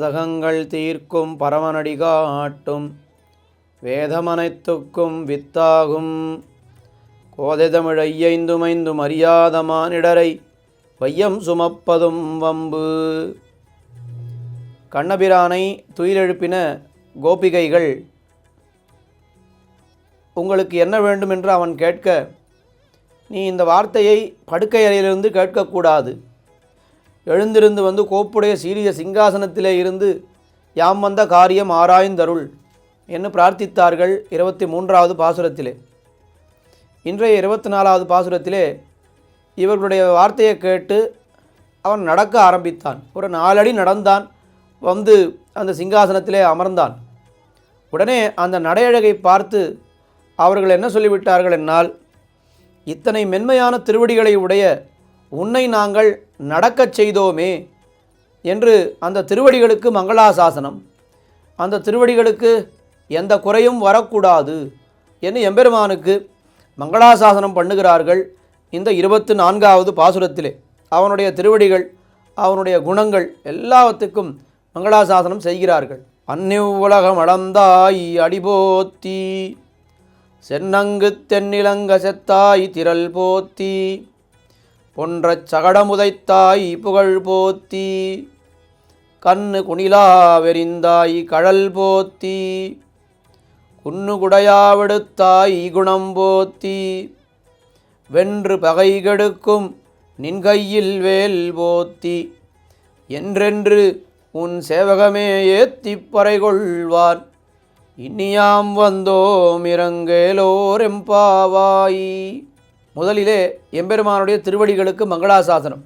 பாதகங்கள் தீர்க்கும் பரமனடி காட்டும் வேதமனைத்துக்கும் வித்தாகும் கோதை தமிழ் ஐயைந்துமைந்தும் அறியாத மானிடரை வையம் சுமப்பதும் வம்பு. கண்ணபிரானை துயிலெழுப்பின கோபிகைகள் உங்களுக்கு என்ன வேண்டும் என்று அவன் கேட்க, நீ இந்த வார்த்தையை படுக்கை அறையிலிருந்து கேட்கக்கூடாது, எழுந்திருந்து வந்து கோப்புடைய சீரிய சிங்காசனத்திலே இருந்து யாம் வந்த காரியம் ஆராய்ந்தருள் என்று பிரார்த்தித்தார்கள் 23வது பாசுரத்திலே. இன்றைய 24வது பாசுரத்திலே இவர்களுடைய வார்த்தையை கேட்டு அவன் நடக்க ஆரம்பித்தான். ஒரு 4 அடி நடந்தான், வந்து அந்த சிங்காசனத்திலே அமர்ந்தான். உடனே அந்த நடையழகை பார்த்து அவர்கள் என்ன சொல்லிவிட்டார்கள் என்னால், இத்தனை மென்மையான திருவடிகளை உடைய உன்னை நாங்கள் நடக்கச் செய்தோமே என்று அந்த திருவடிகளுக்கு மங்களாசாசனம், அந்த திருவடிகளுக்கு எந்த குறையும் வரக்கூடாது என்று எம்பெருமானுக்கு மங்களாசாசனம் பண்ணுகிறார்கள். இந்த 24வது பாசுரத்திலே அவனுடைய திருவடிகள், அவனுடைய குணங்கள் எல்லாவற்றுக்கும் மங்களாசாசனம் செய்கிறார்கள். அந்நிவ்வுலகம் அளந்தாய் அடிபோத்தி சென்னங்கு தென்னிலங்க செத்தாய் திரள் போத்தி பொன்றச் சகடமுதைத்தாய் புகழ் போத்தி கண்ணு குணிலாவெறிந்தாய் கழல் போத்தி குன்னுகுடையாவெடுத்தாய் குணம் போத்தி வென்று பகை கெடுக்கும் நின்கையில் வேல் போத்தி என்றென்று உன் சேவகமே ஏத்திப் பறை கொள்வார் இன்னியாம் வந்தோம் இறங்கேலோர் எம்பாவாய். முதலிலே எம்பெருமானுடைய திருவடிகளுக்கு மங்களாசாசனம்.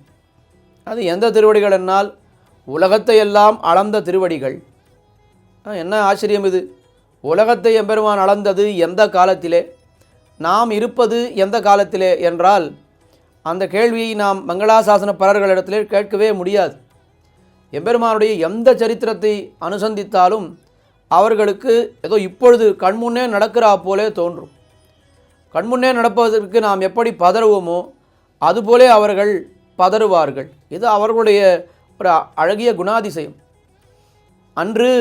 அது எந்த திருவடிகள் என்னால், உலகத்தை எல்லாம் அளந்த திருவடிகள். என்ன ஆச்சரியம் இது! உலகத்தை எம்பெருமான் அளந்தது எந்த காலத்திலே, நாம் இருப்பது எந்த காலத்திலே என்றால் அந்த கேள்வியை நாம் மங்களாசாசன பரர்களிடத்திலே கேட்கவே முடியாது. எம்பெருமானுடைய எந்த சரித்திரத்தை அனுசந்தித்தாலும் அவர்களுக்கு ஏதோ இப்பொழுது கண்முன்னே நடக்கிறா போலே தோன்றும். கண்முன்னே நடப்பதற்கு நாம் எப்படி பதறுவோமோ அதுபோலே அவர்கள் பதறுவார்கள். இது அவர்களுடைய ஒரு அழகிய குணாதிசயம். அன்று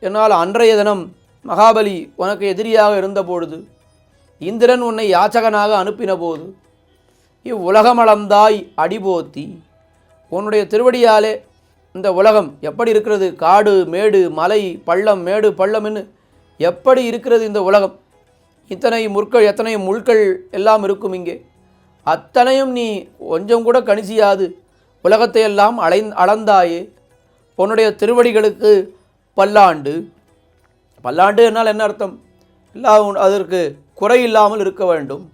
என்னால் அன்றைய தினம் மகாபலி உனக்கு எதிரியாக இருந்தபொழுது, இந்திரன் உன்னை யாச்சகனாக அனுப்பின போது, இவ்வுலகமளந்தாய் அடிபோத்தி, உன்னுடைய திருவடியாலே இந்த உலகம் எப்படி இருக்கிறது, காடு மேடு மலை பள்ளம் மேடு பள்ளம்னு எப்படி இருக்கிறது இந்த உலகம், இத்தனை முற்கள் எத்தனை முள்கள் எல்லாம் இருக்கும் இங்கே, அத்தனையும் நீ கொஞ்சம் கூட கணிசியாது உலகத்தை எல்லாம் அளந்தாயே. உன்னுடைய திருவடிகளுக்கு பல்லாண்டு. பல்லாண்டு என்னால் என்ன அர்த்தம்? எல்லாம் அதற்கு குறை இல்லாமல் இருக்க வேண்டும்.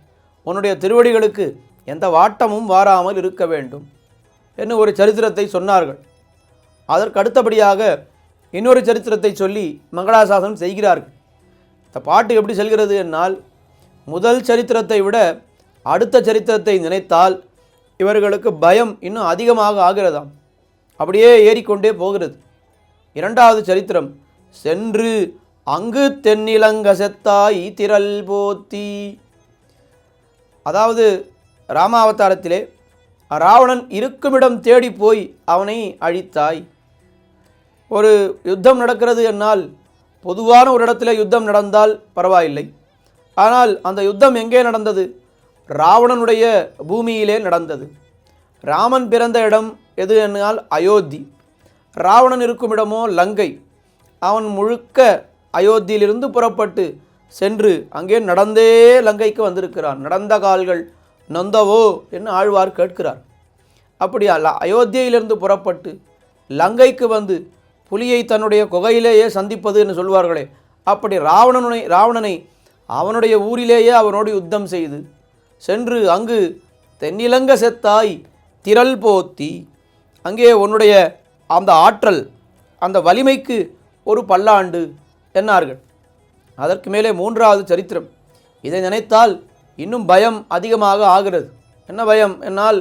உன்னுடைய திருவடிகளுக்கு எந்த வாட்டமும் வாராமல் இருக்க வேண்டும் என்று ஒரு சரித்திரத்தை சொன்னார்கள். அதற்கு அடுத்தபடியாக இன்னொரு சரித்திரத்தை சொல்லி மங்களாசாசனம் செய்கிறார்கள். இந்த பாட்டு எப்படி செல்கிறது என்னால், முதல் சரித்திரத்தை விட அடுத்த சரித்திரத்தை நினைத்தால் இவர்களுக்கு பயம் இன்னும் அதிகமாக ஆகிறதாம். அப்படியே ஏறிக்கொண்டே போகிறது. 2வது சரித்திரம், சென்று அங்கு தென்னிலங்க செத்தாய் திரள் போத்தி. அதாவது ராமாவதாரத்திலே ராவணன் இருக்குமிடம் தேடி போய் அவனை அழித்தாய். ஒரு யுத்தம் நடக்கிறது என்னால், பொதுவான ஒரு இடத்துல யுத்தம் நடந்தால் பரவாயில்லை. ஆனால் அந்த யுத்தம் எங்கே நடந்தது? ராவணனுடைய பூமியிலே நடந்தது. ராமன் பிறந்த இடம் எது என்னால் அயோத்தி. ராவணன் இருக்கும் இடமோ லங்கை. அவன் முழுக்க அயோத்தியிலிருந்து புறப்பட்டு சென்று அங்கே நடந்தே லங்கைக்கு வந்திருக்கிறான். நடந்த கால்கள் நொந்தவோ என்று ஆழ்வார் கேட்கிறார். அப்படி அயோத்தியிலிருந்து புறப்பட்டு லங்கைக்கு வந்து புலியை தன்னுடைய குகையிலேயே சந்திப்பது என்று சொல்வார்களே, அப்படி ராவணனை அவனுடைய ஊரிலேயே அவனோடு யுத்தம் செய்து சென்று அங்கு தென்னிலங்க செத்தாய் திரள் போத்தி, அங்கே உன்னுடைய அந்த ஆற்றல் அந்த வலிமைக்கு ஒரு பல்லாண்டு என்னார்கள். அதற்கு மேலே 3வது சரித்திரம். இதை நினைத்தால் இன்னும் பயம் அதிகமாக ஆகிறது. என்ன பயம் என்னால்,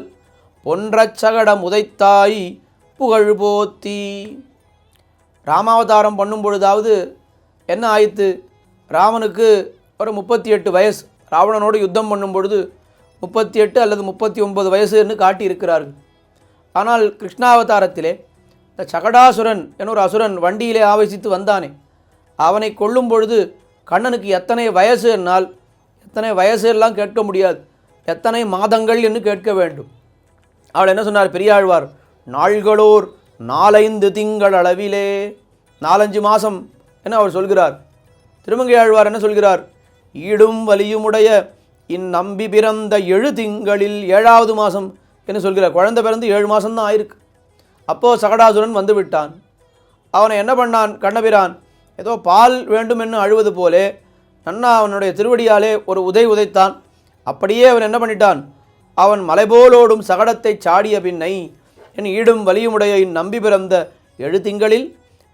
பொன்றச் சகடம் உதைத்தாய் புகழ் போத்தி. ராமாவதாரம் பண்ணும் பொழுதாவது என்ன ஆயிற்று? ராமனுக்கு ஒரு 38 வயசு. ராவணனோடு யுத்தம் பண்ணும் பொழுது 38 அல்லது 39 வயசு என்று காட்டியிருக்கிறார்கள். ஆனால் கிருஷ்ணாவதாரத்திலே இந்த சகடாசுரன் என ஒரு அசுரன் வண்டியிலே ஆவேசித்து வந்தானே, அவனை கொல்லும் பொழுது கண்ணனுக்கு எத்தனை வயசு என்னால் எத்தனை வயசு எல்லாம் கேட்க முடியாது, எத்தனை மாதங்கள் என்று கேட்க வேண்டும். அவள் என்ன சொன்னார் பெரியாழ்வார், நாள்களோர் 4-5 திங்கள் அளவிலே, 4-5 மாதம் என அவர் சொல்கிறார். திருமங்கை ஆழ்வார் என்ன சொல்கிறார், ஈடும் வலியுமுடைய இந்நம்பி பிறந்த 7 திங்களில் 7வது மாதம் என்று சொல்கிறார். குழந்தை பிறந்து 7 மாதம்தான் ஆயிருக்கு. அப்போது சகடாசுரன் வந்து விட்டான். அவனை என்ன பண்ணான் கண்ணபிரான், ஏதோ பால் வேண்டும் என்று அழுவது போலே நன்னா அவனுடைய திருவடியாலே ஒரு உதைத்தான். அப்படியே அவன் என்ன பண்ணிட்டான், அவன் மலைபோலோடும் சகடத்தை சாடிய பின்னை என் ஈடும் வலியுமுடைய இந்நம்பி பிறந்த 7 திங்களில்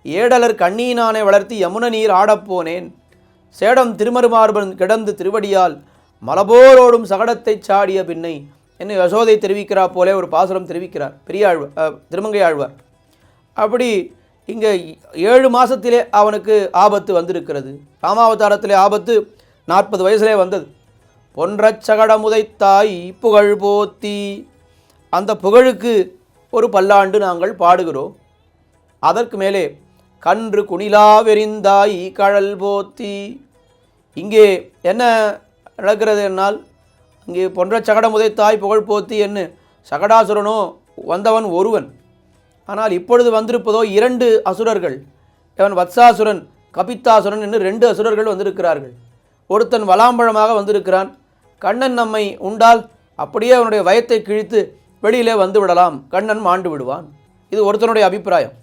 ஏடலர் கண்ணீனானை வளர்த்தி யமுன நீர் ஆடப்போனேன், சேடம் திருமருமார்பன் கிடந்து திருவடியால் மலபோரோடும் சகடத்தை சாடிய பின்னை என்று யசோதை தெரிவிக்கிறார் போலே ஒரு பாசுரம் தெரிவிக்கிறார் திருமங்கை ஆழ்வார். அப்படி இங்கே 7 மாதத்திலே அவனுக்கு ஆபத்து வந்திருக்கிறது. ராமாவதாரத்திலே ஆபத்து 40 வயசிலே வந்தது. பொன்றச் சகடமுதைத்தாய் புகழ் போத்தி, அந்த புகழுக்கு ஒரு பல்லாண்டு நாங்கள் பாடுகிறோம். அதற்கு மேலே கன்று குணிலாவெறிந்தாய் கழல் போத்தி, இங்கே என்ன நடக்கிறது என்னால், இங்கே பொன்ற சகடம் உதைத்தாய் புகழ் போத்தி என்று சகடாசுரனோ வந்தவன் ஒருவன், ஆனால் இப்பொழுது வந்திருப்பதோ 2 அசுரர்கள். இவன் வத்சாசுரன் கபித்தாசுரன் என்று 2 அசுரர்கள் வந்திருக்கிறார்கள். ஒருத்தன் வலாம்பழமாக வந்திருக்கிறான். கண்ணன் நம்மை உண்டால் அப்படியே அவனுடைய வயத்தை கிழித்து வெளியிலே வந்து விடலாம், கண்ணன் மாண்டு விடுவான். இது ஒருத்தனுடைய அபிப்பிராயம்.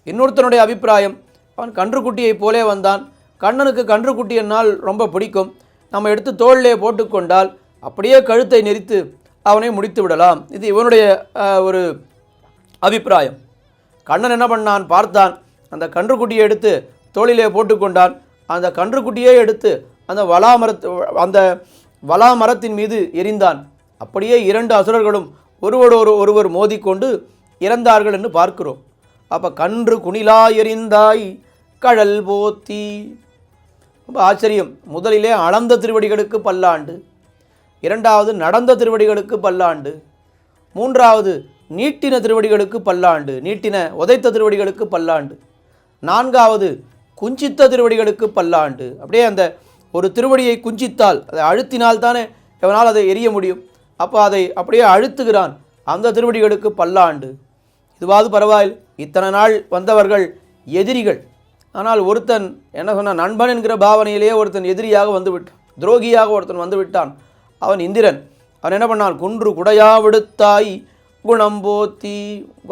இன்னொருத்தனுடைய அபிப்பிராயம், அவன் கன்றுக்குட்டியைப் போலே வந்தான், கண்ணனுக்கு கன்றுக்குட்டி என்னால் ரொம்ப பிடிக்கும், நம்ம எடுத்து தோளிலே போட்டுக்கொண்டால் அப்படியே கழுத்தை நெரித்து அவனை முடித்து விடலாம். இது இவனுடைய ஒரு அபிப்பிராயம். கண்ணன் என்ன பண்ணான், பார்த்தான், அந்த கன்றுக்குட்டியை எடுத்து தோளிலே போட்டுக்கொண்டான். அந்த கன்றுக்குட்டியே எடுத்து அந்த வலாமரத்தின் மீது எரிந்தான். அப்படியே 2 அசுரர்களும் ஒருவர் மோதிக்கொண்டு இறந்தார்கள் என்று பார்க்கிறோம். அப்போ கன்று குணிலா எரிந்தாய் கழல் போத்தி, ரொம்ப ஆச்சரியம். முதலிலே அளந்த திருவடிகளுக்கு பல்லாண்டு, 2வது நடந்த திருவடிகளுக்கு பல்லாண்டு, 3வது நீட்டின திருவடிகளுக்கு பல்லாண்டு, நீட்டின உதைத்த திருவடிகளுக்கு பல்லாண்டு, 4வது குஞ்சித்த திருவடிகளுக்கு பல்லாண்டு. அப்படியே அந்த ஒரு திருவடியை குஞ்சித்தால், அதை அழுத்தினால் தானே எவனால் அதை எரிய முடியும். அப்போ அதை அப்படியே அழுத்துகிறான், அந்த திருவடிகளுக்கு பல்லாண்டு. இதுவாது பரவாயில்லை, இத்தனை நாள் வந்தவர்கள் எதிரிகள். ஆனால் ஒருத்தன் என்ன சொன்னான், நண்பன் என்கிற பாவனையிலேயே ஒருத்தன் எதிரியாக வந்து விட்டான், துரோகியாக ஒருத்தன் வந்து விட்டான். அவன் இந்திரன். அவன் என்ன பண்ணான், குன்று குடையா விடுத்தாய் குணம் போத்தி,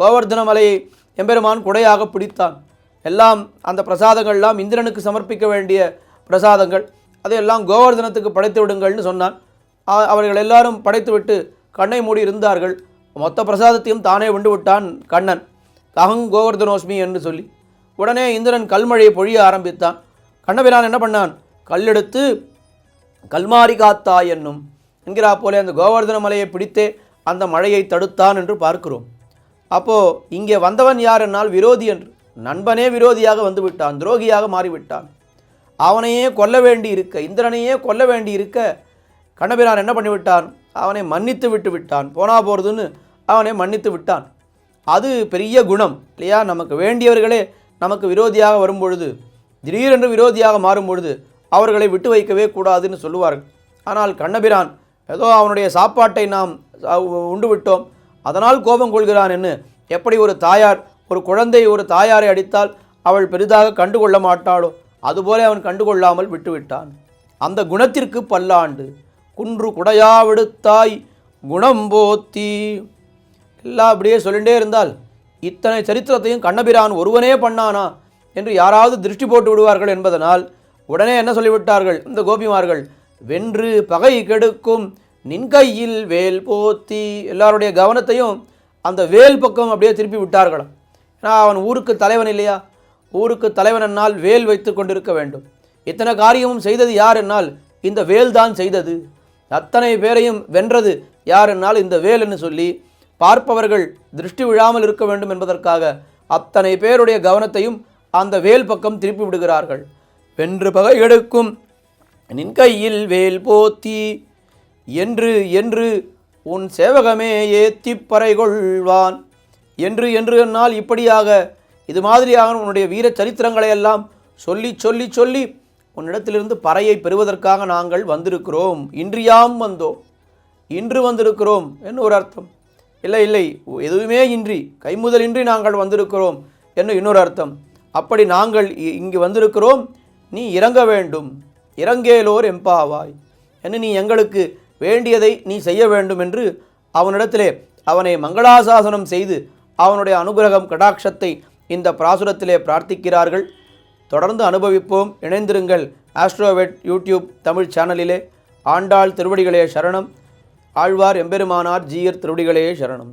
கோவர்தன மலையை எம்பெருமான் குடையாக பிடித்தான். எல்லாம் அந்த பிரசாதங்கள்லாம் இந்திரனுக்கு சமர்ப்பிக்க வேண்டிய பிரசாதங்கள், அதையெல்லாம் கோவர்தனத்துக்கு படைத்து விடுங்கள்னு சொன்னான். அவர்கள் எல்லாரும் படைத்துவிட்டு கண்ணை மூடி இருந்தார்கள். மொத்த பிரசாதத்தையும் தானே உண்டு விட்டான் கண்ணன், அகங் கோவர்தனோஸ்மி என்று சொல்லி. உடனே இந்திரன் கல்மழையை பொழிய ஆரம்பித்தான். கண்ணபிரான் என்ன பண்ணான், கல்லெடுத்து கல்மாரி காத்தாய் என்னும் என்கிறா போலே அந்த கோவர்தன மலையை பிடித்தே அந்த மழையை தடுத்தான் என்று பார்க்கிறோம். அப்போது இங்கே வந்தவன் யார் என்னால் விரோதி என்று, நண்பனே விரோதியாக வந்து விட்டான், துரோகியாக மாறிவிட்டான். அவனையே கொல்ல வேண்டி இருக்க, இந்திரனையே கொல்ல வேண்டி இருக்க, கண்ணபிரான் என்ன பண்ணிவிட்டான், அவனை மன்னித்து விட்டு விட்டான். போனா போகிறதுன்னு அவனை மன்னித்து விட்டான். அது பெரிய குணம் இல்லையா? நமக்கு வேண்டியவர்களே நமக்கு விரோதியாக வரும்பொழுது, திடீரென்று விரோதியாக மாறும் பொழுது அவர்களை விட்டு வைக்கவே கூடாதுன்னு சொல்லுவார்கள். ஆனால் கண்ணபிரான் ஏதோ அவனுடைய சாப்பாட்டை நாம் உண்டு விட்டோம், அதனால் கோபம் கொள்கிறான் என்று எப்படி ஒரு தாயார் ஒரு குழந்தை ஒரு தாயாரை அடித்தால் அவள் பெரிதாக கண்டுகொள்ள மாட்டாளோ, அதுபோல அவன் கண்டுகொள்ளாமல் விட்டுவிட்டான். அந்த குணத்திற்கு பல்லாண்டு. குன்று குடையா விடுத்தாய் குணம் போத்தி, எல்லாம் அப்படியே சொல்லிகிட்டே இருந்தால் இத்தனை சரித்திரத்தையும் கண்ணபிரான் ஒருவனே பண்ணானா என்று யாராவது திருஷ்டி போட்டு விடுவார்கள் என்பதனால் உடனே என்ன சொல்லிவிட்டார்கள் இந்த கோபிமார்கள், வென்று பகை கெடுக்கும் நின் கையில் வேல் போத்தி. எல்லாருடைய கவனத்தையும் அந்த வேல் பக்கம் அப்படியே திருப்பி விட்டார்களாம். ஏன்னா அவன் ஊருக்கு தலைவன் இல்லையா, ஊருக்கு தலைவன் என்னால் வேல் வைத்து கொண்டிருக்க வேண்டும். இத்தனை காரியமும் செய்தது யார் என்னால் இந்த வேல் தான் செய்தது. அத்தனை பேரையும் வென்றது யார் என்னால் இந்த வேல் என்று சொல்லி பார்ப்பவர்கள் திருஷ்டி விழாமல் இருக்க வேண்டும் என்பதற்காக அத்தனை பேருடைய கவனத்தையும் அந்த வேல் பக்கம் திருப்பி விடுகிறார்கள். வென்று பகை எடுக்கும் நின் கையில் வேல் போத்தி என்று என்று உன் சேவகமே ஏத்தி பறை கொள்வான் என்று என்று என்னால் இப்படியாக இது மாதிரியாக உன்னுடைய வீர சரித்திரங்களை எல்லாம் சொல்லி சொல்லி சொல்லி உன்னிடத்திலிருந்து பறையை பெறுவதற்காக நாங்கள் வந்திருக்கிறோம், இன்றியாம் வந்தோம், இன்று வந்திருக்கிறோம் என்று ஒரு அர்த்தம். இல்லை இல்லை, எதுவுமே இன்றி கைமுதலின்றி நாங்கள் வந்திருக்கிறோம் என்று இன்னொரு அர்த்தம். அப்படி நாங்கள் இங்கு வந்திருக்கிறோம், நீ இறங்க வேண்டும், இறங்கேலோர் எம்பாவாய் என்று நீ எங்களுக்கு வேண்டியதை நீ செய்ய வேண்டும் என்று அவனிடத்திலே அவனை மங்களாசாசனம் செய்து அவனுடைய அனுகிரகம் கடாட்சத்தை இந்த பிராசுரத்திலே பிரார்த்திக்கிறார்கள். தொடர்ந்து அனுபவிப்போம். இணைந்திருங்கள் ஆஸ்ட்ரோவேட் யூடியூப் தமிழ் சேனலிலே. ஆண்டாள் திருவடிகளே சரணம். ஆழ்வார் எம்பெருமானார் ஜீயர் திருவடிகளே சரணம்.